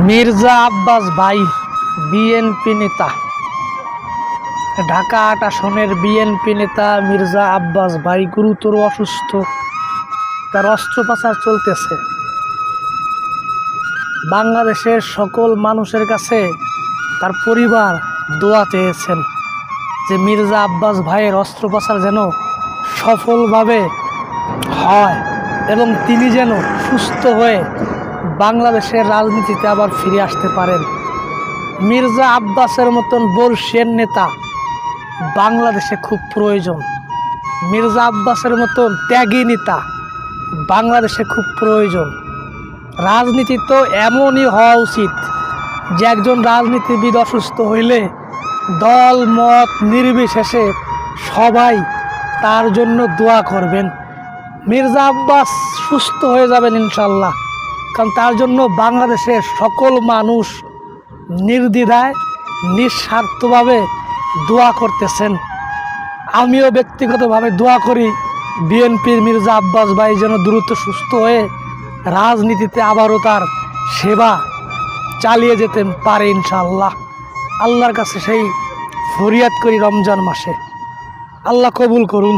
মির্জা আব্বাস ভাই বিএনপি নেতা, ঢাকা ৮ আসনের বিএনপি নেতা মির্জা আব্বাস ভাই গুরুতর অসুস্থ। তার অস্ত্রোপচার চলতেছে। বাংলাদেশের সকল মানুষের কাছে তার পরিবার দোয়া চেয়েছেন যে মির্জা আব্বাস ভাইয়ের অস্ত্রোপচার যেন সফলভাবে হয় এবং তিনি যেন সুস্থ হয়ে বাংলাদেশের রাজনীতিতে আবার ফিরে আসতে পারেন। মির্জা আব্বাসের মতন বর্ষীয় নেতা বাংলাদেশে খুব প্রয়োজন। মির্জা আব্বাসের মতন ত্যাগী নেতা বাংলাদেশে খুব প্রয়োজন। রাজনীতি তো এমনই হওয়া উচিত যে একজন রাজনীতিবিদ অসুস্থ হইলে দল মত নির্বিশেষে সবাই তার জন্য দোয়া করবেন। মির্জা আব্বাস সুস্থ হয়ে যাবেন ইনশাল্লাহ, কারণ তার জন্য বাংলাদেশের সকল মানুষ নির্দ্বিধায় নিঃস্বার্থভাবে দোয়া করতেছেন। আমিও ব্যক্তিগতভাবে দোয়া করি বিএনপির মির্জা আব্বাস ভাই যেন দ্রুত সুস্থ হয়ে রাজনীতিতে আবারও তার সেবা চালিয়ে যেতে পারে ইনশাআল্লাহ। আল্লাহর কাছে সেই ফরিয়াদ করি রমজান মাসে। আল্লাহ কবুল করুন।